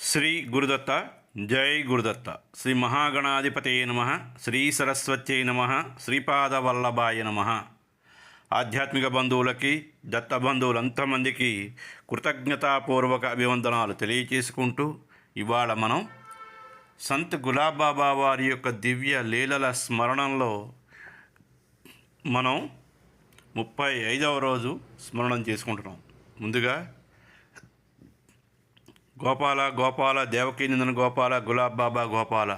శ్రీ గురుదత్త. జై గురుదత్త. శ్రీ మహాగణాధిపతయే నమ. శ్రీ సరస్వత్యై నమ. శ్రీపాదవల్లభాయ నమ. ఆధ్యాత్మిక బంధువులకి, దత్త బంధువులంతమందికి కృతజ్ఞతాపూర్వక అభివందనాలు తెలియచేసుకుంటూ ఇవాళ మనం సంత్ గులాబాబా వారి యొక్క దివ్య లీలల స్మరణంలో మనం 35వ రోజు స్మరణం చేసుకుంటున్నాం. ముందుగా గోపాల గోపాల దేవకీనందన గోపాల గులాబాబా గోపాల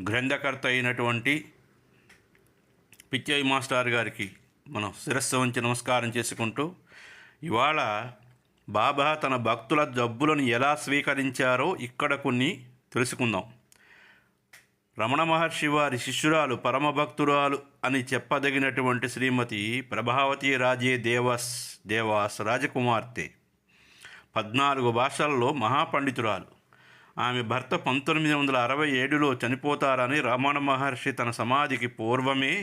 గ్రంథకర్త అయినటువంటి పిచ్చయ్య మాస్టర్ గారికి మనం శిరస్సు వంచి నమస్కారం చేసుకుంటూ ఇవాళ బాబా తన భక్తుల జబ్బులను ఎలా స్వీకరించారో ఇక్కడ కొన్ని తెలుసుకుందాం. రమణ మహర్షి వారి శిష్యురాలు పరమభక్తురాలు అని చెప్పదగినటువంటి శ్రీమతి ప్రభావతి రాజే దేవాస్ రాజకుమార్తె 14 భాషల్లో మహాపండితురాలు. ఆమె భర్త 1967లో చనిపోతారని రమణ మహర్షి తన సమాధికి పూర్వమే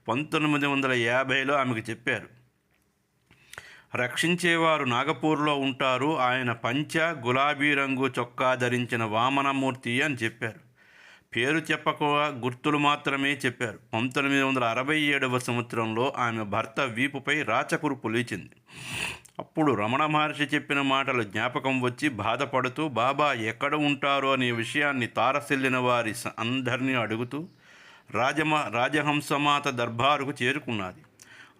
1950లో ఆమెకు చెప్పారు. రక్షించేవారు నాగపూర్లో ఉంటారు, ఆయన పంచ గులాబీ రంగు చొక్కా ధరించిన వామనమూర్తి అని చెప్పారు. పేరు చెప్పక గుర్తులు మాత్రమే చెప్పారు. 1967వ సంవత్సరంలో ఆమె భర్త వీపుపై రాచకురుపు లేచింది. అప్పుడు రమణ మహర్షి చెప్పిన మాటలు జ్ఞాపకం వచ్చి బాధపడుతూ బాబా ఎక్కడ ఉంటారో అనే విషయాన్ని తారసిల్లిన వారి అందరినీ అడుగుతూ రాజహంసమాత దర్బారుకు చేరుకున్నది.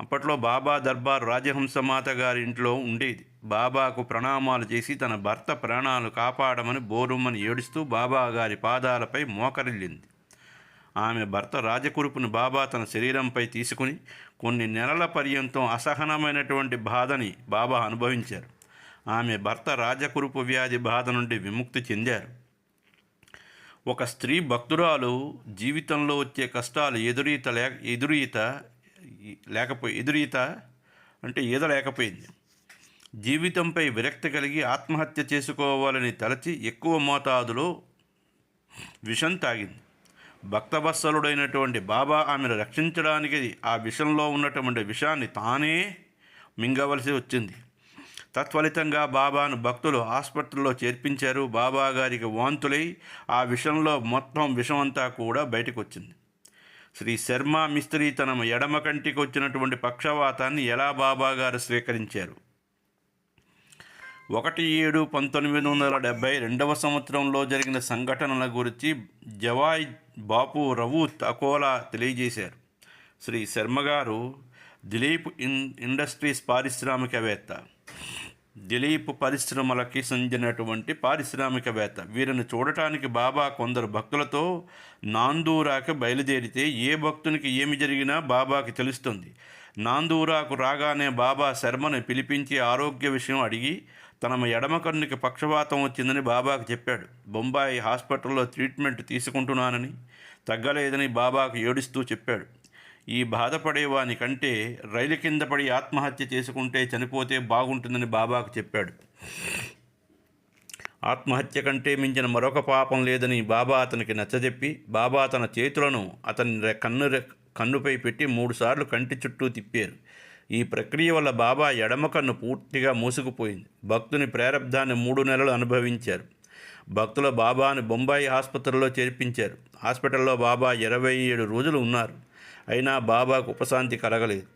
అప్పట్లో బాబా దర్బారు రాజహంసమాత గారి ఇంట్లో ఉండేది. బాబాకు ప్రణామాలు చేసి తన భర్త ప్రాణాలు కాపాడమని బోరుమ్మని ఏడుస్తూ బాబా గారి పాదాలపై మోకరిల్లింది. ఆమె భర్త రాజకురుపును బాబా తన శరీరంపై తీసుకుని కొన్ని నెలల పర్యంతం అసహనమైనటువంటి బాధని బాబా అనుభవించారు. ఆమె భర్త రాజకురుపు వ్యాధి బాధ నుండి విముక్తి చెందారు. ఒక స్త్రీ భక్తురాలు జీవితంలో వచ్చే కష్టాలు ఈదలేకపోయింది. జీవితంపై విరక్తి కలిగి ఆత్మహత్య చేసుకోవాలని తలచి ఎక్కువ మోతాదులో విషం తాగింది. భక్తవత్సలుడైనటువంటి బాబా ఆమెను రక్షించడానికి ఆ విషంలో ఉన్నటువంటి విషాన్ని తానే మింగవలసి వచ్చింది. తత్ఫలితంగా బాబాను భక్తులు హాస్పిటల్లో చేర్పించారు. బాబా గారికి వాంతులై ఆ విషంలో మొత్తం విషమంతా కూడా బయటకు వచ్చింది. శ్రీ శర్మ మిస్త్రీ తన ఎడమ కంటికి వచ్చినటువంటి పక్షవాతాన్ని ఎలా బాబా గారు స్వీకరించారు? 1/7/1972 సంవత్సరంలో జరిగిన సంఘటనల గురించి జవాయ్ బాపు రవూత్ అకోలా తెలియజేశారు. శ్రీ శర్మ గారు దిలీప్ ఇండస్ట్రీస్ పారిశ్రామికవేత్త. దిలీప్ పరిశ్రమలకి చెందినటువంటి పారిశ్రామికవేత్త. వీరిని చూడటానికి బాబా కొందరు భక్తులతో నాందూరాకి బయలుదేరితే ఏ భక్తునికి ఏమి జరిగినా బాబాకి తెలుస్తుంది. నాందూరాకు రాగానే బాబా శర్మని పిలిపించి ఆరోగ్య విషయం అడిగి తన ఎడమ కన్నుకి పక్షవాతం వచ్చిందని బాబాకు చెప్పాడు. బొంబాయి హాస్పిటల్లో ట్రీట్మెంట్ తీసుకుంటున్నానని, తగ్గలేదని బాబాకు ఏడుస్తూ చెప్పాడు. ఈ బాధపడేవాని కంటే రైలు కింద పడి ఆత్మహత్య చేసుకుంటే చనిపోతే బాగుంటుందని బాబాకు చెప్పాడు. ఆత్మహత్య కంటే మించిన మరొక పాపం లేదని బాబా అతనికి నచ్చజెప్పి బాబా తన చేతులను అతని కన్నుపై పెట్టి 3 సార్లు కంటి చుట్టూ తిప్పారు. ఈ ప్రక్రియ వల్ల బాబా ఎడమ కన్ను పూర్తిగా మూసుకుపోయింది. భక్తుని ప్రారబ్ధాన్ని 3 నెలలు అనుభవించారు. భక్తుల బాబాని బొంబాయి ఆసుపత్రిలో చేర్పించారు. హాస్పిటల్లో బాబా 27 రోజులు ఉన్నారు. అయినా బాబాకు ఉపశాంతి కలగలేదు.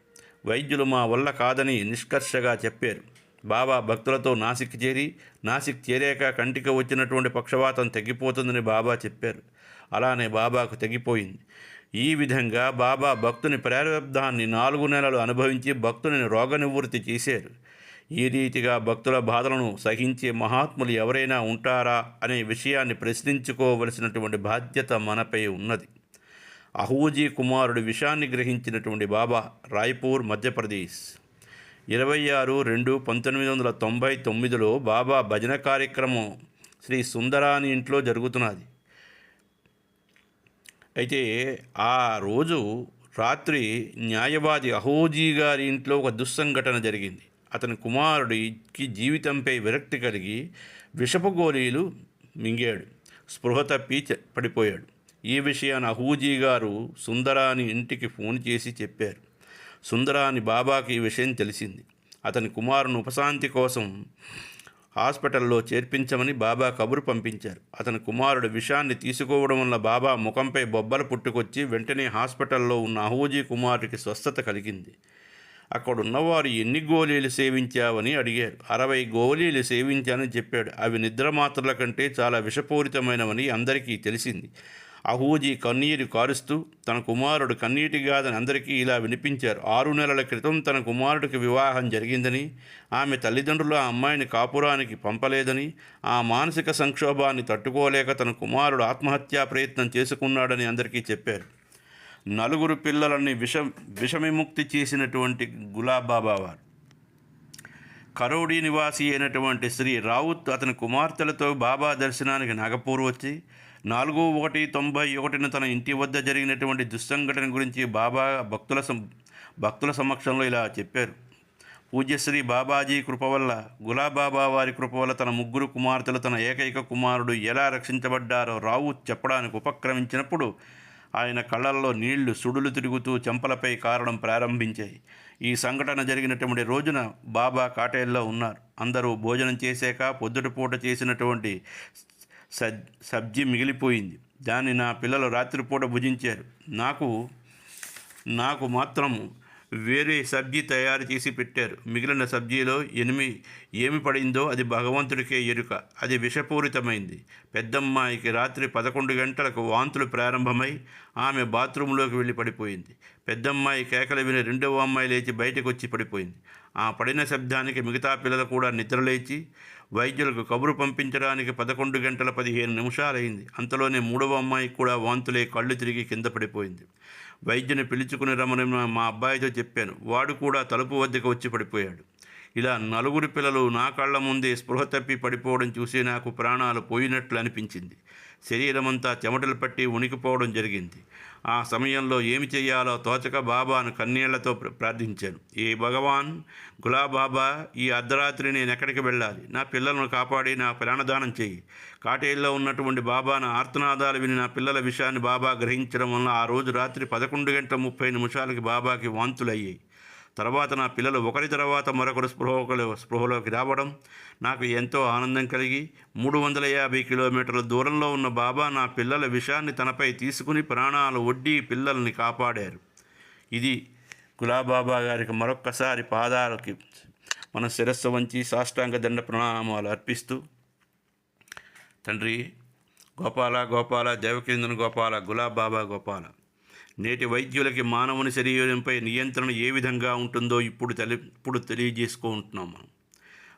వైద్యులు మా వల్ల కాదని నిష్కర్షగా చెప్పారు. బాబా భక్తులతో నాసిక్ చేరాక కంటికి వచ్చినటువంటి పక్షవాతం తగ్గిపోతుందని బాబా చెప్పారు. అలానే బాబాకు తగ్గిపోయింది. ఈ విధంగా బాబా భక్తుని ప్రారబ్ధాన్ని 4 నెలలు అనుభవించి భక్తుని రోగ నివృత్తి చేశారు. ఈ రీతిగా భక్తుల బాధలను సహించే మహాత్ములు ఎవరైనా ఉంటారా అనే విషయాన్ని ప్రశ్నించుకోవలసినటువంటి బాధ్యత మనపై ఉన్నది. అహూజీ కుమారుడి విషాన్ని గ్రహించినటువంటి బాబా రాయ్పూర్ మధ్యప్రదేశ్ 26/2/1999లో బాబా భజన కార్యక్రమం శ్రీ సుందరాని ఇంట్లో జరుగుతున్నది. అయితే ఆ రోజు రాత్రి న్యాయవాది అహోజీ గారి ఇంట్లో ఒక దుస్సంఘటన జరిగింది. అతని కుమారుడికి జీవితంపై విరక్తి కలిగి విషపు గోళీలు మింగాడు. స్పృహ తప్పి పడిపోయాడు. ఈ విషయాన్ని అహూజీ గారు సుందరాని ఇంటికి ఫోన్ చేసి చెప్పారు. సుందరాని బాబాకి ఈ విషయం తెలిసింది. అతని కుమారుని ఉపశాంతి కోసం హాస్పిటల్లో చేర్పించమని బాబా కబురు పంపించారు. అతని కుమారుడు విషాన్ని తీసుకోవడం వల్ల బాబా ముఖంపై బొబ్బలు పుట్టుకొచ్చి వెంటనే హాస్పిటల్లో ఉన్న అహూజీ కుమారుడికి స్వస్థత కలిగింది. అక్కడున్నవారు ఎన్ని గోళీలు సేవించావని అడిగారు. 60 గోళీలు సేవించానని చెప్పాడు. అవి నిద్రమాత్రల కంటే చాలా విషపూరితమైనవని అందరికీ తెలిసింది. అహూజీ కన్నీరు కారుస్తూ తన కుమారుడు కన్నీటి గాథని అందరికీ ఇలా వినిపించారు. 6 నెలల క్రితం తన కుమారుడికి వివాహం జరిగిందని, ఆమె తల్లిదండ్రులు ఆ అమ్మాయిని కాపురానికి పంపలేదని, ఆ మానసిక సంక్షోభాన్ని తట్టుకోలేక తన కుమారుడు ఆత్మహత్యా ప్రయత్నం చేసుకున్నాడని అందరికీ చెప్పారు. 4 పిల్లలని విషవిముక్తి చేసినటువంటి గులాబాబా వారు కరోడి నివాసి అయినటువంటి శ్రీ రావుత్ అతని కుమార్తెలతో బాబా దర్శనానికి నాగపూర్ వచ్చి 4/1/91 తన ఇంటి వద్ద జరిగినటువంటి దుస్సంఘటన గురించి బాబా భక్తుల సమక్షంలో ఇలా చెప్పారు. పూజ్యశ్రీ బాబాజీ కృప వల్ల, గులాబాబా వారి కృప వల్ల తన 3 కుమార్తెలు తన ఏకైక కుమారుడు ఎలా రక్షించబడ్డారో రావుత్ చెప్పడానికి ఉపక్రమించినప్పుడు ఆయన కళ్ళల్లో నీళ్లు సుడులు తిరుగుతూ చెంపలపై కారడం ప్రారంభించాయి. ఈ సంఘటన జరిగినటువంటి రోజున బాబా కాటేల్లో ఉన్నారు. అందరూ భోజనం చేశాక పొద్దుటిపూట చేసినటువంటి సబ్జీ మిగిలిపోయింది. దాన్ని నా పిల్లలు రాత్రిపూట భుజించారు. నాకు మాత్రం వేరే సబ్జీ తయారు చేసి పెట్టారు. మిగిలిన సబ్జీలో ఏమి పడిందో అది భగవంతుడికే ఎరుక. అది విషపూరితమైంది. పెద్దమ్మాయికి రాత్రి 11 గంటలకు వాంతులు ప్రారంభమై ఆమె బాత్రూంలోకి వెళ్ళి పడిపోయింది. పెద్దమ్మాయి కేకలు విని 2వ అమ్మాయి లేచి బయటకు వచ్చి పడిపోయింది. ఆ పడిన శబ్దానికి మిగతా పిల్లలు కూడా నిద్రలేచి వైద్యులకు కబురు పంపించడానికి 11 గంటల 15 నిమిషాలైంది. అంతలోనే 3వ అమ్మాయికి కూడా వాంతులే కళ్ళు తిరిగి కింద పడిపోయింది. వైద్యుని పిలుచుకుని రమ్మని మా అబ్బాయితో చెప్పాను. వాడు కూడా తలుపు వద్దకు వచ్చి పడిపోయాడు. ఇలా 4 పిల్లలు నా కళ్ళ ముందే స్పృహ తప్పి పడిపోవడం చూసి నాకు ప్రాణాలు పోయినట్లు అనిపించింది. శరీరమంతా చెమటలు పట్టి ఉనికిపోవడం జరిగింది. ఆ సమయంలో ఏమి చేయాలో తోచక బాబాను కన్నీళ్లతో ప్రార్థించాను. ఏ భగవాన్, గులాబాబా, ఈ అర్ధరాత్రి నేను ఎక్కడికి వెళ్ళాలి? నా పిల్లలను కాపాడి నా ప్రాణదానం చేయి. కాటేల్లో ఉన్నటువంటి బాబా నా ఆర్తనాదాలు విని నా పిల్లల విషయాన్ని బాబా గ్రహించడం వల్ల ఆ రోజు రాత్రి 11:30 బాబాకి వాంతులయ్యాయి. తర్వాత నా పిల్లలు ఒకరి తర్వాత మరొకరు స్పృహలోకి రావడం నాకు ఎంతో ఆనందం కలిగి 350 కిలోమీటర్ల దూరంలో ఉన్న బాబా నా పిల్లల విషయాన్ని తనపై తీసుకుని ప్రాణాలు ఒడ్డి పిల్లల్ని కాపాడారు. ఇది గులాబాబా గారికి మరొక్కసారి పాదాలకి మన శిరస్సు వంచి సాష్టాంగ దండ ప్రణామాలు అర్పిస్తూ, తండ్రి గోపాల గోపాల, దేవకీంద్రన్ గోపాల, గులాబాబా గోపాల, నేటి వైద్యులకి మానవుని శరీరంపై నియంత్రణ ఏ విధంగా ఉంటుందో ఇప్పుడు తెలియజేసుకుంటున్నాం మనం.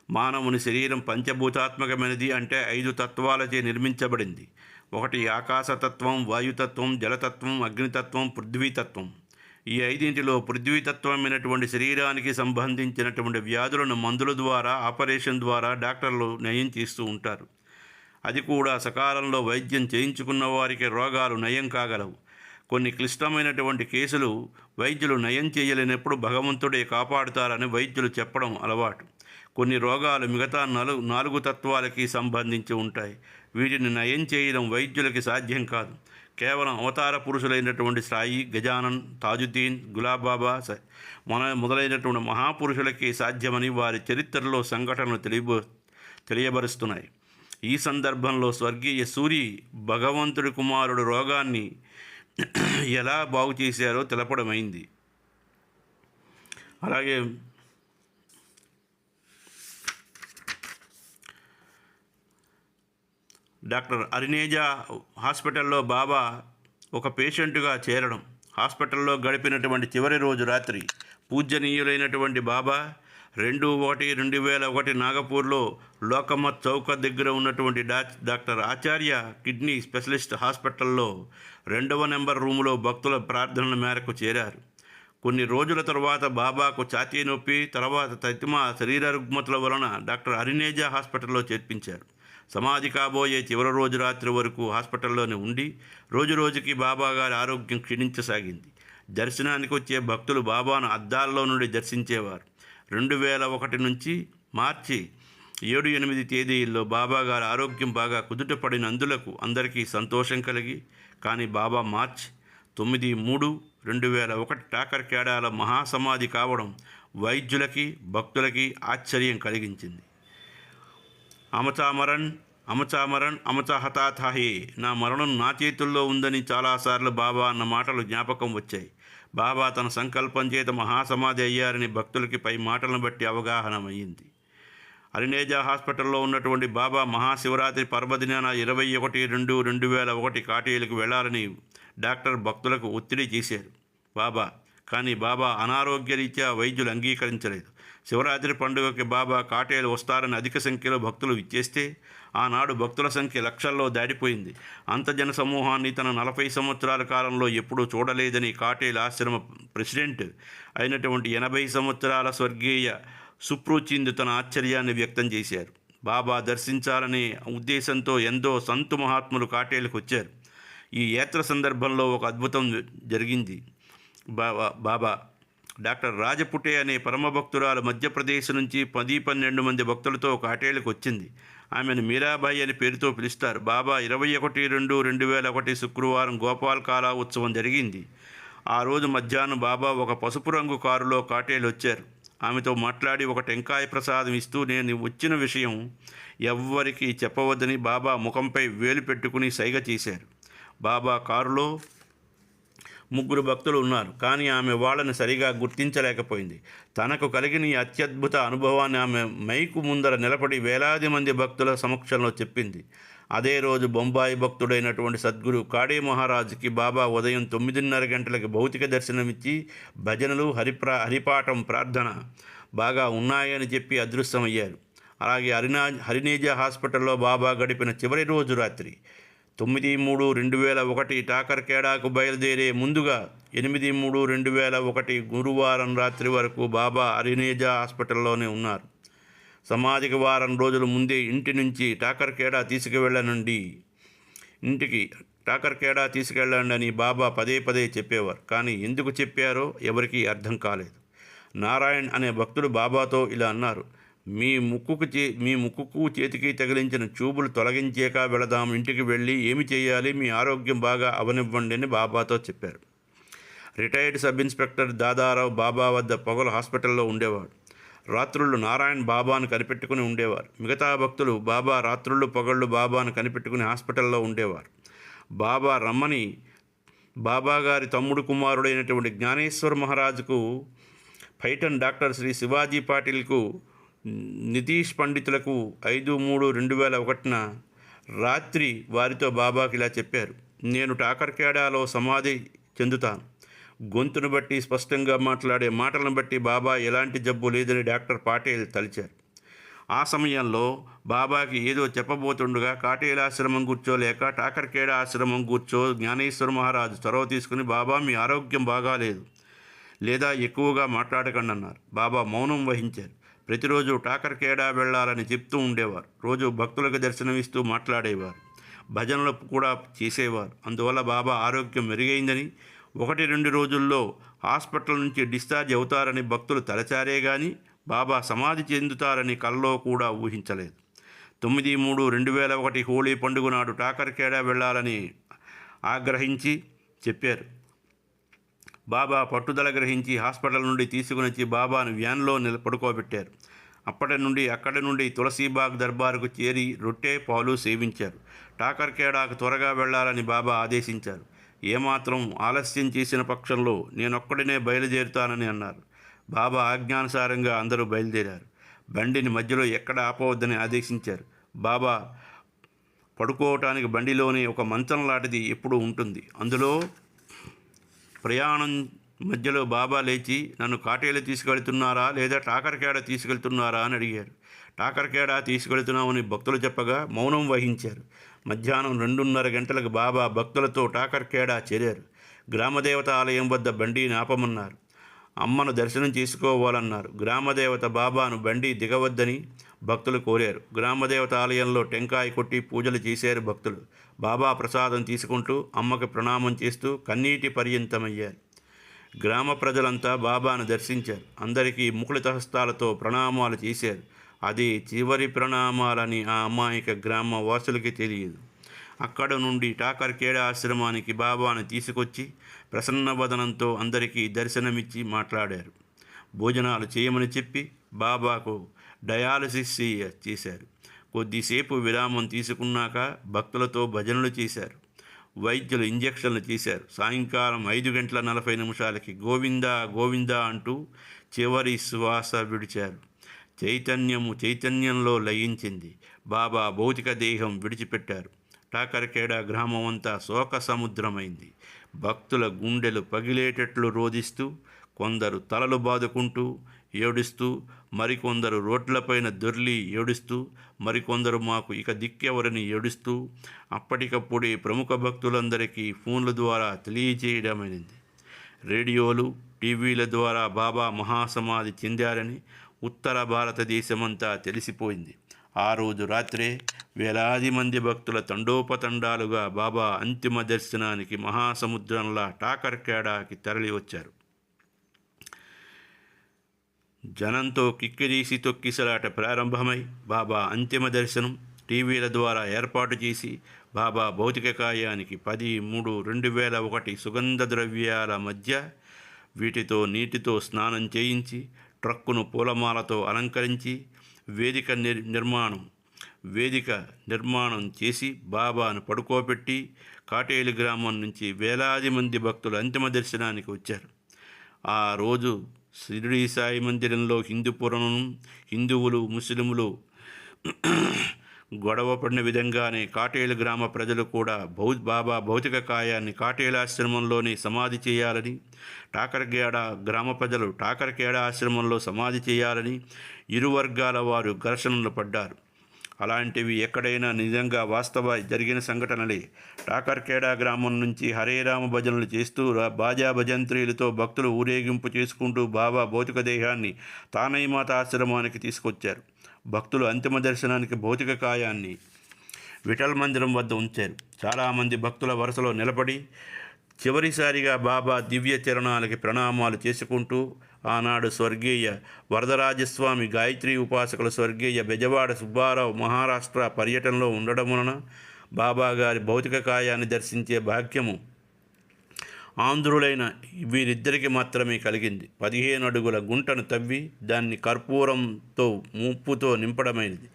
మానవుని శరీరం పంచభూతాత్మకమైనది, అంటే 5 తత్వాలచే నిర్మించబడింది. 1 ఆకాశతత్వం, వాయుతత్వం, జలతత్వం, అగ్నితత్వం, పృథ్వీతత్వం. ఈ 5 పృథ్వీతత్వమైనటువంటి శరీరానికి సంబంధించినటువంటి వ్యాధులను మందుల ద్వారా, ఆపరేషన్ ద్వారా డాక్టర్లు నయం చేస్తూ ఉంటారు. అది కూడా సకాలంలో వైద్యం చేయించుకున్న వారికి రోగాలు నయం కాగలవు. కొన్ని క్లిష్టమైనటువంటి కేసులు వైద్యులు నయం చేయలేనప్పుడు భగవంతుడే కాపాడుతారని వైద్యులు చెప్పడం అలవాటు. కొన్ని రోగాలు మిగతా 4 తత్వాలకి సంబంధించి ఉంటాయి. వీటిని నయం చేయడం వైద్యులకి సాధ్యం కాదు. కేవలం అవతార పురుషులైనటువంటి సాయి, గజానన్, తాజుద్దీన్, గులాబాబా మొదలైనటువంటి మహాపురుషులకి సాధ్యమని వారి చరిత్రలో సంఘటనలు తెలియబరుస్తున్నాయి. ఈ సందర్భంలో స్వర్గీయ సూరి భగవంతుడి కుమారుడు రోగాన్ని ఎలా బాగు చేశారో తెలపడమైంది. అలాగే డాక్టర్ అరినేజా హాస్పిటల్లో బాబా ఒక పేషెంటుగా చేరడం, హాస్పిటల్లో గడిపినటువంటి చివరి రోజు రాత్రి పూజ్యనీయులైనటువంటి బాబా 2/1/2001 నాగపూర్లో లోకమత్ చౌక దగ్గర ఉన్నటువంటి డాక్టర్ ఆచార్య కిడ్నీ స్పెషలిస్ట్ హాస్పిటల్లో 2వ నెంబర్ రూములో భక్తుల ప్రార్థనల మేరకు చేరారు. కొన్ని రోజుల తర్వాత బాబాకు ఛాతీ నొప్పి, తర్వాత తతిమ శరీర రుగ్మతుల వలన డాక్టర్ అరినేజా హాస్పిటల్లో చేర్పించారు. సమాధి కాబోయే చివరి రోజు రాత్రి వరకు హాస్పిటల్లోనే ఉండి రోజుకి బాబా గారి ఆరోగ్యం క్షీణించసాగింది. దర్శనానికి వచ్చే భక్తులు బాబాను అద్దాల్లో నుండి దర్శించేవారు. 2001 నుంచి మార్చి 7-8 తేదీల్లో బాబా గారి ఆరోగ్యం బాగా కుదుటపడినందులకు అందరికీ సంతోషం కలిగి, కానీ బాబా మార్చి 9/3/2001 టాకర్ఖేడాలో మహాసమాధి కావడం వైద్యులకి భక్తులకి ఆశ్చర్యం కలిగించింది. అమచామరన్ అమచామరన్ అమచహతాథాహే, నా మరణం నా చేతుల్లో ఉందని చాలాసార్లు బాబా అన్న మాటలు జ్ఞాపకం వచ్చాయి. బాబా తన సంకల్పం చేత మహాసమాధి అయ్యారని భక్తులకి పై మాటలను బట్టి అవగాహనమయ్యింది. అరినేజా హాస్పిటల్లో ఉన్నటువంటి బాబా మహాశివరాత్రి పర్వదినాన 21/2/2001 కాటేలకు వెళ్లాలని డాక్టర్ భక్తులకు ఒత్తిడి చేశారు కానీ బాబా అనారోగ్యరీత్యా వైద్యులు అంగీకరించలేదు. శివరాత్రి పండుగకి బాబా కాటేలు వస్తారని అధిక సంఖ్యలో భక్తులు ఇచ్చేస్తే ఆనాడు భక్తుల సంఖ్య లక్షల్లో దాటిపోయింది. అంత జన సమూహాన్ని తన 40 సంవత్సరాల కాలంలో ఎప్పుడూ చూడలేదని కాటేల ఆశ్రమ ప్రెసిడెంట్ అయినటువంటి 80 సంవత్సరాల స్వర్గీయ సుప్రూచింద్ తన ఆశ్చర్యాన్ని వ్యక్తం చేశారు. బాబా దర్శించాలనే ఉద్దేశంతో ఎంతో సంతు మహాత్ములు కాటేలకు వచ్చారు. ఈ యాత్ర సందర్భంలో ఒక అద్భుతం జరిగింది. బాబా డాక్టర్ రాజపుటే అనే పరమభక్తురాలు మధ్యప్రదేశ్ నుంచి 10-12 మంది భక్తులతో కాటేలకు వచ్చింది. ఆమెను మీరాబాయి అని పేరుతో పిలుస్తారు. బాబా 21/2/2001 శుక్రవారం గోపాల్ కాలా ఉత్సవం జరిగింది. ఆ రోజు మధ్యాహ్నం బాబా ఒక పసుపు రంగు కారులో కాటేలు వచ్చారు. ఆమెతో మాట్లాడి ఒక టెంకాయ ప్రసాదం ఇస్తూ నేను వచ్చిన విషయం ఎవ్వరికీ చెప్పవద్దని బాబా ముఖంపై వేలు పెట్టుకుని సైగ చేశారు. బాబా కారులో 3 భక్తులు ఉన్నారు, కానీ ఆమె వాళ్ళని సరిగా గుర్తించలేకపోయింది. తనకు కలిగిన ఈ అత్యద్భుత అనుభవాన్ని ఆమె మైకు ముందర నిలబడి వేలాది మంది భక్తుల సమక్షంలో చెప్పింది. అదే రోజు బొంబాయి భక్తుడైనటువంటి సద్గురు కాడే మహారాజుకి బాబా ఉదయం 9:30 గంటలకి భౌతిక దర్శనమిచ్చి భజనలు హరిపాఠం ప్రార్థన బాగా ఉన్నాయని చెప్పి అదృశ్యమయ్యారు. అలాగే హరినేజా హాస్పిటల్లో బాబా గడిపిన చివరి రోజు రాత్రి 9/3/2001 టాకర్ఖేడాకు బయలుదేరే ముందుగా 8/3/2001 గురువారం రాత్రి వరకు బాబా హరినేజా హాస్పిటల్లోనే ఉన్నారు. సమాధికి వారం రోజుల ముందే ఇంటి నుంచి టాకర్ఖేడా తీసుకెళ్ళండి అని బాబా పదే పదే చెప్పేవారు. కానీ ఎందుకు చెప్పారో ఎవరికీ అర్థం కాలేదు. నారాయణ్ అనే భక్తుడు బాబాతో ఇలా అన్నారు: మీ ముక్కుకు చేతికి తగిలించిన ట్యూబులు తొలగించాక వెళదాం, ఇంటికి వెళ్ళి ఏమి చేయాలి, మీ ఆరోగ్యం బాగా అవనివ్వండి అని బాబాతో చెప్పారు. రిటైర్డ్ సబ్ ఇన్స్పెక్టర్ దాదారావు బాబా వద్ద పగలు హాస్పిటల్లో ఉండేవాడు. రాత్రుళ్ళు నారాయణ్ బాబాను కనిపెట్టుకుని ఉండేవారు. మిగతా భక్తులు బాబా రాత్రుళ్ళు పగళ్ళు బాబాను కనిపెట్టుకుని హాస్పిటల్లో ఉండేవారు. బాబా రమ్మని బాబాగారి తమ్ముడు కుమారుడైనటువంటి జ్ఞానేశ్వర్ మహారాజుకు, పైఠన్ డాక్టర్ శ్రీ శివాజీ పాటిల్కు, నితీష్ పండితులకు 5/3/2001 రాత్రి వారితో బాబాకి ఇలా చెప్పారు: నేను టాకర్ఖేడాలో సమాధి చెందుతాను. గొంతును బట్టి స్పష్టంగా మాట్లాడే మాటలను బట్టి బాబా ఎలాంటి జబ్బు లేదని డాక్టర్ పాటేల్ తలిచారు. ఆ సమయంలో బాబాకి ఏదో చెప్పబోతుండగా కాటేలాశ్రమం కూర్చోలేక టాకర్ఖేడా ఆశ్రమం కూర్చో జ్ఞానేశ్వర మహారాజు చొరవ తీసుకుని, బాబా మీ ఆరోగ్యం బాగాలేదు, లేదా ఎక్కువగా మాట్లాడకండి అన్నారు. బాబా మౌనం వహించారు. ప్రతిరోజు టాకర్ఖేడా వెళ్ళాలని చెప్తూ ఉండేవారు. రోజు భక్తులకు దర్శనమిస్తూ మాట్లాడేవారు, భజనలు కూడా చేసేవారు. అందువల్ల బాబా ఆరోగ్యం మెరుగైందని, 1-2 రోజుల్లో హాస్పిటల్ నుంచి డిశ్చార్జ్ అవుతారని భక్తులు తలచారే కానీ బాబా సమాధి చెందుతారని కల్లో కూడా ఊహించలేదు. 9/3/2001 హోళీ పండుగ నాడు టాకర్ఖేడా వెళ్ళాలని ఆగ్రహించి చెప్పారు. బాబా పట్టుదల గ్రహించి హాస్పిటల్ నుండి తీసుకుని బాబాను వ్యాన్లో పడుకోబెట్టారు. అక్కడి నుండి తులసీబాగ్ దర్బారుకు చేరి రొట్టె పాలు సేవించారు. టాకర్ఖేడాకు త్వరగా వెళ్లాలని బాబా ఆదేశించారు. ఏమాత్రం ఆలస్యం చేసిన పక్షంలో నేనొక్కడినే బయలుదేరుతానని అన్నారు. బాబా ఆజ్ఞానుసారంగా అందరూ బయలుదేరారు. బండిని మధ్యలో ఎక్కడ ఆపవద్దని ఆదేశించారు. బాబా పడుకోవటానికి బండిలోనే ఒక మంచం లాంటిది ఎప్పుడూ ఉంటుంది. అందులో ప్రయాణం మధ్యలో బాబా లేచి, నన్ను కాటేలు తీసుకెళ్తున్నారా లేదా టాకర్ఖేడా తీసుకెళ్తున్నారా అని అడిగారు. టాకర్ఖేడా తీసుకెళ్తున్నామని భక్తులు చెప్పగా మౌనం వహించారు. మధ్యాహ్నం 2:30 గంటలకు బాబా భక్తులతో టాకర్ఖేడా చేరారు. గ్రామదేవత ఆలయం వద్ద బండిని ఆపమన్నారు. అమ్మను దర్శనం చేసుకోవాలన్నారు. గ్రామదేవత బాబాను బండి దిగవద్దని భక్తులు కోరారు. గ్రామదేవత ఆలయంలో టెంకాయ కొట్టి పూజలు చేశారు భక్తులు. బాబా ప్రసాదం తీసుకుంటూ అమ్మకి ప్రణామం చేస్తూ కన్నీటి పర్యంతమయ్యారు. గ్రామ ప్రజలంతా బాబాను దర్శించారు. అందరికీ ముకుళిత హస్తాలతో ప్రణామాలు చేశారు. అది చివరి ప్రణామాలని ఆ అమాయక గ్రామ వాసులకి తెలియదు. అక్కడ నుండి టాకర్ఖేడా ఆశ్రమానికి బాబాను తీసుకొచ్చి ప్రసన్నవదనంతో అందరికీ దర్శనమిచ్చి మాట్లాడారు. భోజనాలు చేయమని చెప్పి బాబాకు డయాలసిస్ చేశారు. కొద్దిసేపు విరామం తీసుకున్నాక భక్తులతో భజనలు చేశారు. వైద్యులు ఇంజక్షన్లు చేశారు. సాయంకాలం 5:40 గోవిందా గోవిందా అంటూ చివరి శ్వాస విడిచారు. చైతన్యంలో లయించింది. బాబా భౌతిక దేహం విడిచిపెట్టారు. టాకర్ఖేడా గ్రామం అంతా శోక సముద్రమైంది. భక్తుల గుండెలు పగిలేటట్లు రోదిస్తూ, కొందరు తలలు బాదుకుంటూ ఏడుస్తూ, మరికొందరు రోడ్లపైన దొర్లి ఏడుస్తూ, మరికొందరు మాకు ఇక దిక్కెవరని ఏడుస్తూ అప్పటికప్పుడే ప్రముఖ భక్తులందరికీ ఫోన్ల ద్వారా తెలియజేయడమైంది. రేడియోలు, టీవీల ద్వారా బాబా మహాసమాధి చెందారని ఉత్తర భారతదేశమంతా తెలిసిపోయింది. ఆ రోజు రాత్రే వేలాది మంది భక్తుల తండోపతండాలుగా బాబా అంతిమ దర్శనానికి మహాసముద్రంలా టాకర్ఖేడాకి తరలి వచ్చారు. జనంతో కిక్కిరీసి తొక్కిసలాట ప్రారంభమై బాబా అంతిమ దర్శనం టీవీల ద్వారా ఏర్పాటు చేసి బాబా భౌతిక కాయానికి 10/3/2001 సుగంధ ద్రవ్యాల మధ్య వీటితో నీటితో స్నానం చేయించి, ట్రక్కును పూలమాలతో అలంకరించి వేదిక నిర్మాణం చేసి బాబాను పడుకోబెట్టి కాటేలు గ్రామం నుంచి వేలాది మంది భక్తులు అంతిమ దర్శనానికి వచ్చారు. ఆ రోజు షిరిడీ సాయి మందిరంలో హిందువులు ముస్లింలు గొడవ పడిన విధంగానే కాటేలు గ్రామ ప్రజలు కూడా బాబా భౌతిక కాయాన్ని కాటేలాశ్రమంలోనే సమాధి చేయాలని, టాకర్ఖేడా గ్రామ ప్రజలు టాకర్ఖేడా ఆశ్రమంలో సమాధి చేయాలని ఇరు వర్గాల వారు ఘర్షణలు పడ్డారు. అలాంటివి ఎక్కడైనా నిజంగా వాస్తవ జరిగిన సంఘటనలే. టాకర్ఖేడా గ్రామం నుంచి హరేరామ భజనలు చేస్తూ బాజా భజంత్రీలతో భక్తులు ఊరేగింపు చేసుకుంటూ బాబా భౌతిక దేహాన్ని తానైమాత ఆశ్రమానికి తీసుకొచ్చారు. భక్తులు అంతిమ దర్శనానికి భౌతిక కాయాన్ని విఠల్ మందిరం వద్ద ఉంచారు. చాలామంది భక్తుల వరుసలో నిలబడి చివరిసారిగా బాబా దివ్య చరణాలకి ప్రణామాలు చేసుకుంటూ ఆనాడు స్వర్గీయ వరదరాజస్వామి గాయత్రి ఉపాసకుల స్వర్గీయ బెజవాడ సుబ్బారావు మహారాష్ట్ర పర్యటనలో ఉండడం వలన బాబాగారి భౌతిక కాయాన్ని దర్శించే భాగ్యము ఆంధ్రులైన వీరిద్దరికి మాత్రమే కలిగింది. 15 అడుగుల గుంటను తవ్వి దాన్ని కర్పూరంతో ముప్పుతో నింపడమైనది.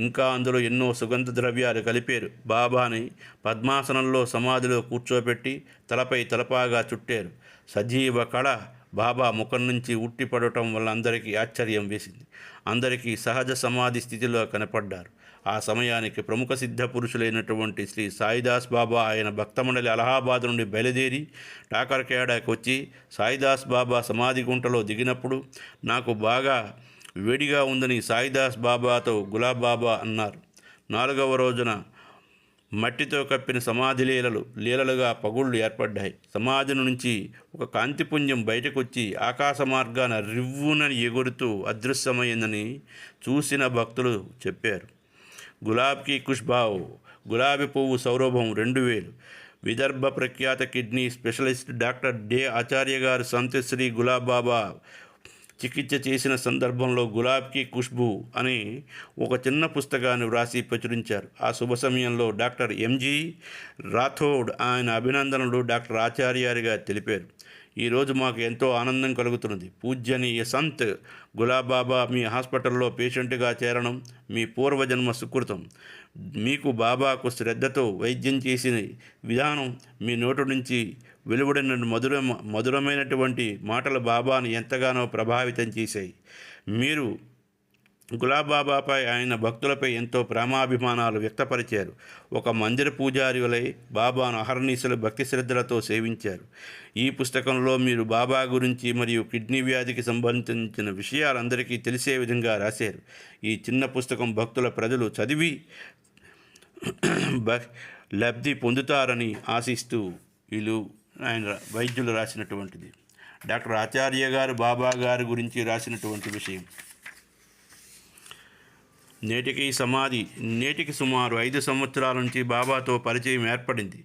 ఇంకా అందులో ఎన్నో సుగంధ ద్రవ్యాలు కలిపారు. బాబాని పద్మాసనంలో సమాధిలో కూర్చోబెట్టి తలపై తలపాగా చుట్టారు. సజీవ కళ బాబా ముఖం నుంచి ఉట్టిపడటం వల్ల అందరికీ ఆశ్చర్యం వేసింది. అందరికీ సహజ సమాధి స్థితిలో కనపడ్డారు. ఆ సమయానికి ప్రముఖ సిద్ధ పురుషులైనటువంటి శ్రీ సాయిదాస్ బాబా ఆయన భక్తమండలి అలహాబాద్ నుండి బయలుదేరి టాకర్ఖేడాకి వచ్చి సాయిదాస్ బాబా సమాధి గుంటలో దిగినప్పుడు నాకు బాగా వేడిగా ఉందని సాయిదాస్ బాబాతో గులాబ్ బాబా అన్నారు. 4వ రోజున మట్టితో కప్పిన సమాధి లీలలుగా పగుళ్ళు ఏర్పడ్డాయి. సమాధి నుంచి ఒక కాంతిపుంజం బయటకు వచ్చి ఆకాశ మార్గాన రివ్వునని ఎగురుతూ అదృశ్యమైందని చూసిన భక్తులు చెప్పారు. గులాబ్కి ఖుష్బావ్, గులాబీ పువ్వు సౌరభం 2000. విదర్భ ప్రఖ్యాత కిడ్నీ స్పెషలిస్ట్ డాక్టర్ డే ఆచార్య గారు సంత్ శ్రీ గులాబ్ బాబా చికిత్స చేసిన సందర్భంలో గులాబ్కి ఖుష్బూ అని ఒక చిన్న పుస్తకాన్ని వ్రాసి ప్రచురించారు. ఆ శుభ సమయంలో డాక్టర్ ఎంజి రాథోడ్ ఆయన అభినందనలు డాక్టర్ ఆచార్యారిగా తెలిపారు. ఈరోజు మాకు ఎంతో ఆనందం కలుగుతున్నది. పూజ్యనీయ సంత్ గులాబ్ బాబా మీ హాస్పిటల్లో పేషెంట్గా చేరడం మీ పూర్వజన్మ సుకృతం. మీకు బాబాకు శ్రద్ధతో వైద్యం చేసిన విధానం, మీ నోటి నుంచి వెలువడిన మధురమైనటువంటి మాటలు బాబాను ఎంతగానో ప్రభావితం చేశాయి. మీరు గులాబ్ బాబాపై ఆయన భక్తులపై ఎంతో ప్రేమాభిమానాలు వ్యక్తపరిచారు. ఒక మందిర పూజారి వలె బాబాను అహర్నిశలు భక్తి శ్రద్ధలతో సేవించారు. ఈ పుస్తకంలో మీరు బాబా గురించి మరియు కిడ్నీ వ్యాధికి సంబంధించిన విషయాలందరికీ తెలిసే విధంగా రాశారు. ఈ చిన్న పుస్తకం ప్రజలు చదివి లబ్ధి పొందుతారని ఆశిస్తూ ఆయన వైద్యులు రాసినటువంటిది. డాక్టర్ ఆచార్య గారు బాబా గారి గురించి రాసినటువంటి విషయం. నేటికి సుమారు 5 సంవత్సరాల నుంచి బాబాతో పరిచయం ఏర్పడింది.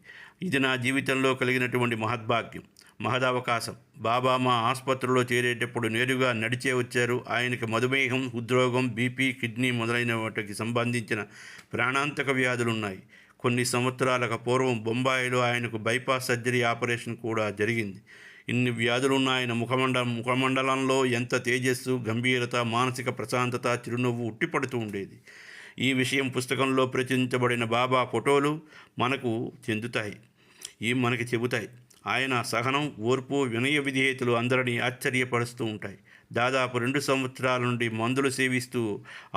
ఇది నా జీవితంలో కలిగినటువంటి మహద్భాగ్యం, మహదవకాశం. బాబా మా ఆసుపత్రిలో చేరేటప్పుడు నేరుగా నడిచే వచ్చారు. ఆయనకి మధుమేహం, హృద్రోగం, బీపీ, కిడ్నీ మొదలైన వాటికి సంబంధించిన ప్రాణాంతక వ్యాధులున్నాయి. కొన్ని సంవత్సరాలకు పూర్వం బొంబాయిలో ఆయనకు బైపాస్ సర్జరీ ఆపరేషన్ కూడా జరిగింది. ఇన్ని వ్యాధులున్న ఆయన ముఖమండలంలో ఎంత తేజస్సు, గంభీరత, మానసిక ప్రశాంతత, చిరునవ్వు ఉట్టిపడుతూ ఉండేది. ఈ విషయం పుస్తకంలో ప్రచురించబడిన బాబా ఫోటోలు మనకి చెబుతాయి. ఆయన సహనం, ఓర్పు, వినయ విధేయతలు అందరినీ ఆశ్చర్యపరుస్తూ ఉంటాయి. దాదాపు 2 సంవత్సరాల నుండి మందులు సేవిస్తూ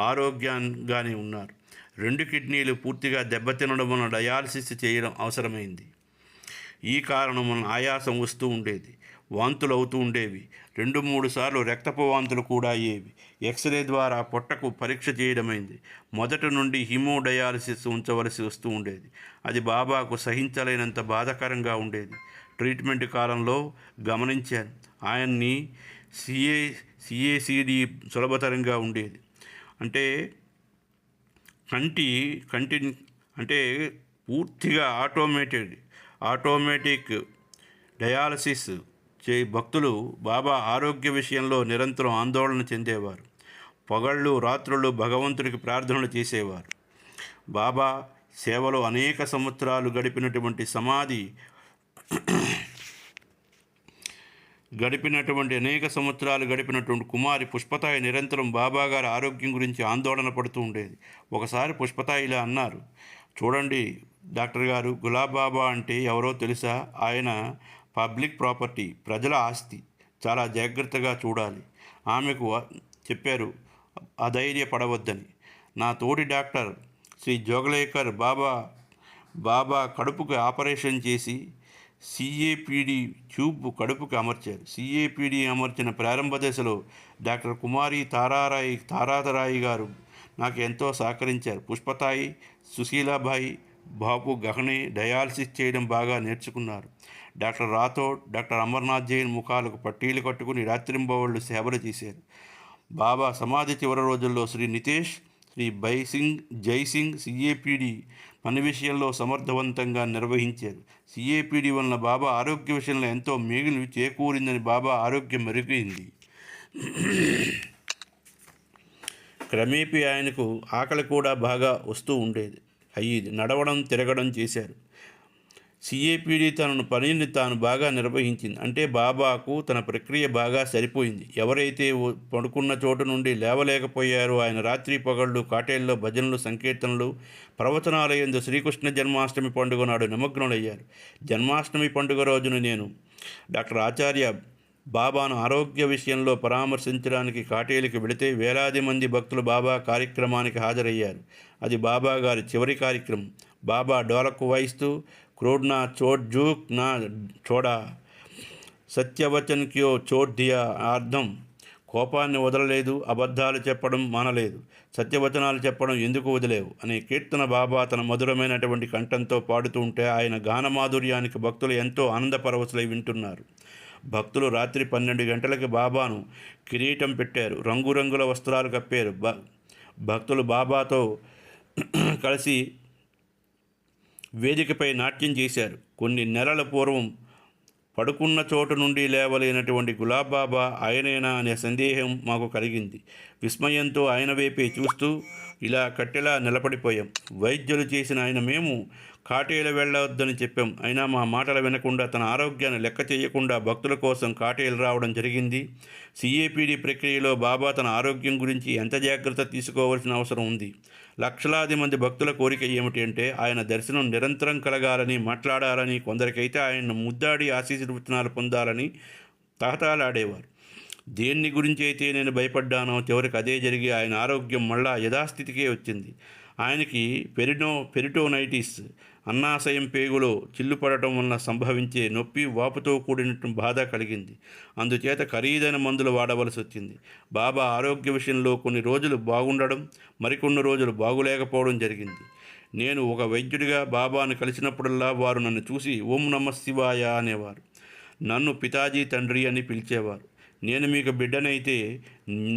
ఆరోగ్యంగానే ఉన్నారు. 2 కిడ్నీలు పూర్తిగా దెబ్బతినడం వలన డయాలసిస్ చేయడం అవసరమైంది. ఈ కారణం వలన ఆయాసం వస్తూ ఉండేది, వాంతులు అవుతూ ఉండేవి, 2-3 సార్లు రక్తపు వాంతులు కూడా అయ్యేవి. ఎక్స్రే ద్వారా పొట్టకు పరీక్ష చేయడమైంది. మొదటి నుండి హిమోడయాలసిస్ ఉంచవలసి వస్తూ ఉండేది. అది బాబాకు సహించలేనంత బాధాకరంగా ఉండేది. ట్రీట్మెంట్ కాలంలో గమనించాను, ఆయన్ని సిఏసిడి సులభతరంగా ఉండేది. అంటే కంటి అంటే పూర్తిగా ఆటోమేటిక్ డయాలసిస్ భక్తులు బాబా ఆరోగ్య విషయంలో నిరంతరం ఆందోళన చెందేవారు. పగళ్ళు రాత్రులు భగవంతుడికి ప్రార్థనలు చేసేవారు. బాబా సేవలో అనేక సంవత్సరాలు గడిపినటువంటి కుమారి పుష్పతాయి నిరంతరం బాబాగారి ఆరోగ్యం గురించి ఆందోళన పడుతూ ఉండేది. ఒకసారి పుష్పతాయి ఇలా అన్నారు, చూడండి డాక్టర్ గారు, గులాబ్ బాబా అంటే ఎవరో తెలుసా? ఆయన పబ్లిక్ ప్రాపర్టీ, ప్రజల ఆస్తి, చాలా జాగ్రత్తగా చూడాలి. ఆమెకు చెప్పారు అధైర్యపడవద్దని. నా తోటి డాక్టర్ శ్రీ జోగలేకర్ బాబా కడుపుకు ఆపరేషన్ చేసి సిఏపిడి ట్యూబ్ కడుపుకు అమర్చారు. సిఏపిడి అమర్చిన ప్రారంభ దశలో డాక్టర్ కుమారి తారాతరాయి గారు నాకు ఎంతో సహకరించారు. పుష్పతాయి, సుశీలాబాయి, బాపు గహనే డయాలసిస్ చేయడం బాగా నేర్చుకున్నారు. డాక్టర్ రాథోడ్, డాక్టర్ అమర్నాథ్ జైన్ ముఖాలకు పట్టీలు కట్టుకుని రాత్రింబవళ్ళు సేవలు చేశారు. బాబా సమాధి చివరి రోజుల్లో శ్రీ నితేష్, శ్రీ జైసింగ్ సిఏపిడి పని విషయంలో సమర్థవంతంగా నిర్వహించారు. సిఏపిడి వలన బాబా ఆరోగ్య విషయంలో ఎంతో మేలు చేకూరిందని బాబా ఆరోగ్యం మెరుగైంది. క్రమేపీ ఆయనకు ఆకలి కూడా బాగా వస్తూ ఉండేది. నడవడం, తిరగడం చేశారు. సిఏపిడి పనిని తాను బాగా నిర్వహించింది. అంటే బాబాకు తన ప్రక్రియ బాగా సరిపోయింది. ఎవరైతే పడుకున్న చోటు నుండి లేవలేకపోయారో ఆయన రాత్రి పగళ్ళు కాటేల్లో భజనలు, సంకీర్తనలు, ప్రవచనాలయందు శ్రీకృష్ణ జన్మాష్టమి పండుగ నాడు నిమగ్నులయ్యారు. జన్మాష్టమి పండుగ రోజున నేను డాక్టర్ ఆచార్య బాబాను ఆరోగ్య విషయంలో పరామర్శించడానికి కాటేలికి వెళితే వేలాది మంది భక్తులు బాబా కార్యక్రమానికి హాజరయ్యారు. అది బాబా గారి చివరి కార్యక్రమం. బాబా డోలకు వాయిస్తూ క్రోడ్నా చోట్ జూక్ నా చోడా సత్యవచన్ క్యో చోట్ దియా అర్థం, కోపాన్ని వదలలేదు, అబద్ధాలు చెప్పడం మానలేదు, సత్యవచనాలు చెప్పడం ఎందుకు వదిలేవు అనే కీర్తన బాబా తన మధురమైనటువంటి కంఠంతో పాడుతూ ఉంటే ఆయన గానమాధుర్యానికి భక్తులు ఎంతో ఆనందపరవశులై వింటున్నారు. భక్తులు రాత్రి 12 గంటలకి బాబాను కిరీటం పెట్టారు, రంగురంగుల వస్త్రాలు కప్పారు. భక్తులు బాబాతో కలిసి వేదికపై నాట్యం చేశారు. కొన్ని నెలల పూర్వం పడుకున్న చోటు నుండి లేవలేనటువంటి గులాబ్ బాబా ఆయనేనా అనే సందేహం మాకు కలిగింది. విస్మయంతో ఆయన వైపే చూస్తూ ఇలా కట్టెలా నిలబడిపోయాం. వైద్యులు చేసిన ఆయన మేము కాటేలు వెళ్ళవద్దని చెప్పాం. అయినా మా మాటలు వినకుండా తన ఆరోగ్యాన్ని లెక్క చేయకుండా భక్తుల కోసం కాటేలు రావడం జరిగింది. సిఏపిడి ప్రక్రియలో బాబా తన ఆరోగ్యం గురించి ఎంత జాగ్రత్త తీసుకోవాల్సిన అవసరం ఉంది. లక్షలాది మంది భక్తుల కోరిక ఏమిటి అంటే ఆయన దర్శనం నిరంతరం కలగాలని, మాట్లాడాలని, కొందరికైతే ఆయన్ను ముద్దాడి ఆశీర్వచనాలు పొందాలని తహతాలాడేవారు. దేన్ని గురించి అయితే నేను భయపడ్డానో చివరికి అదే జరిగి ఆయన ఆరోగ్యం మళ్ళా యథాస్థితికే వచ్చింది. ఆయనకి పెరిటోనైటిస్, అన్నాశయం పేగులో చిల్లుపడటం వలన సంభవించే నొప్పి, వాపుతో కూడినట్టు బాధ కలిగింది. అందుచేత ఖరీదైన మందులు వాడవలసి వచ్చింది. బాబా ఆరోగ్య విషయంలో కొన్ని రోజులు బాగుండడం, మరికొన్ని రోజులు బాగులేకపోవడం జరిగింది. నేను ఒక వైద్యుడిగా బాబాను కలిసినప్పుడల్లా వారు నన్ను చూసి ఓం నమః శివాయ అనేవారు. నన్ను పితాజీ తండ్రి అని పిలిచేవారు. నేను మీకు బిడ్డనైతే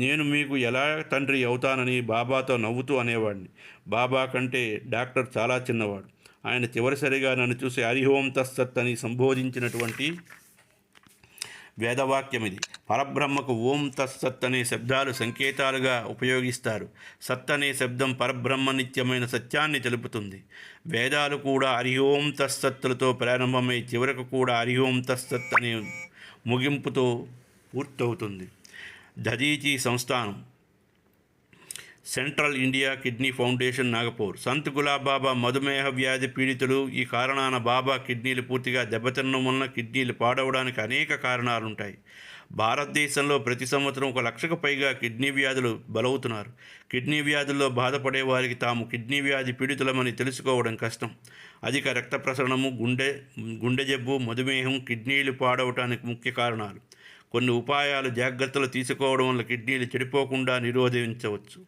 నేను మీకు ఎలా తండ్రి అవుతానని బాబాతో నవ్వుతూ అనేవాడిని. బాబా కంటే డాక్టర్ చాలా చిన్నవాడు. ఆయన చివరిసరిగా నన్ను చూసి హరి ఓం తత్సత్ అని సంబోధించినటువంటి వేదవాక్యం ఇది. పరబ్రహ్మకు ఓం తత్సత్ అనే శబ్దాలు సంకేతాలుగా ఉపయోగిస్తారు. సత్ అనే శబ్దం పరబ్రహ్మ నిత్యమైన సత్యాన్ని తెలుపుతుంది. వేదాలు కూడా హరి ఓం తత్సత్తులతో ప్రారంభమై చివరకు కూడా హరి ఓం తత్సత్ అనే ముగింపుతో పూర్తవుతుంది. దదీచి సంస్థానం central India kidney foundation, Nagpur. Sant Gulab Baba మధుమేహ వ్యాధి పీడితులు. ఈ కారణాన బాబా కిడ్నీలు పూర్తిగా దెబ్బతినడం వలన కిడ్నీలు పాడవడానికి అనేక కారణాలుంటాయి. భారతదేశంలో ప్రతి సంవత్సరం 1,00,000కు పైగా కిడ్నీ వ్యాధులు బలవుతున్నారు. కిడ్నీ వ్యాధుల్లో బాధపడే వారికి తాము కిడ్నీ వ్యాధి పీడితులమని తెలుసుకోవడం కష్టం. అధిక రక్త ప్రసరణము, గుండె జబ్బు, మధుమేహం కిడ్నీలు పాడవటానికి ముఖ్య కారణాలు. కొన్ని ఉపాయాలు, జాగ్రత్తలు తీసుకోవడం వల్ల కిడ్నీలు చెడిపోకుండా నిరోధించవచ్చు.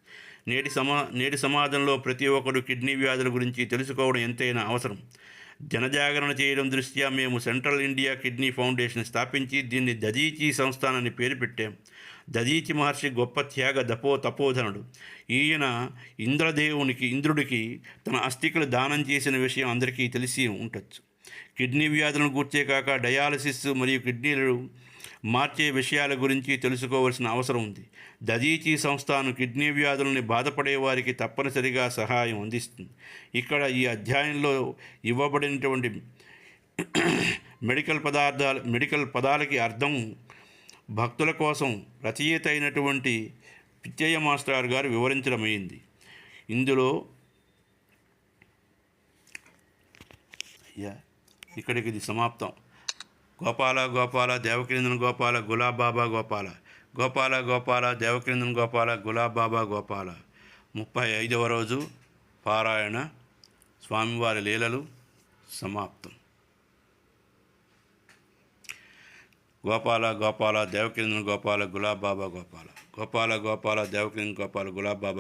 నేటి సమాజంలో ప్రతి ఒక్కరు కిడ్నీ వ్యాధుల గురించి తెలుసుకోవడం ఎంతైనా అవసరం. జనజాగరణ చేయడం దృష్ట్యా మేము సెంట్రల్ ఇండియా కిడ్నీ ఫౌండేషన్ స్థాపించి దీన్ని దధీచి సంస్థాన్ అని పేరు పెట్టాం. దధీచి మహర్షి గొప్ప త్యాగ తపోధనుడు. ఈయన ఇంద్రుడికి తన అస్థికలు దానం చేసిన విషయం అందరికీ తెలిసి ఉండొచ్చు. కిడ్నీ వ్యాధులను గూర్చే కాక డయాలసిస్ మరియు కిడ్నీలు మార్చే విషయాల గురించి తెలుసుకోవాల్సిన అవసరం ఉంది. దధీచి సంస్థానం కిడ్నీ వ్యాధులని బాధపడే వారికి తప్పనిసరిగా సహాయం అందిస్తుంది. ఇక్కడ ఈ అధ్యాయంలో ఇవ్వబడినటువంటి మెడికల్ పదాలకి అర్థం భక్తుల కోసం రచయిత అయినటువంటి పిచ్చయ్య మాస్టర్ గారు వివరించడమైంది. ఇందులో ఇక్కడికి ఇది సమాప్తం. గోపాల గోపాల దేవకీనందన గోపాల గులాబ్ బాబా గోపాల, గోపాల గోపాల దేవకీనందన గోపాల గులాబ్ బాబా గోపాల. 35వ రోజు పారాయణ. స్వామివారి లీలలు సమాప్తం. గోపాల గోపాల దేవకీనందన గోపాల గులాబ్ బాబా గోపాల, గోపాల గోపాల దేవకీనందన గోపాల గులాబ్ బాబా.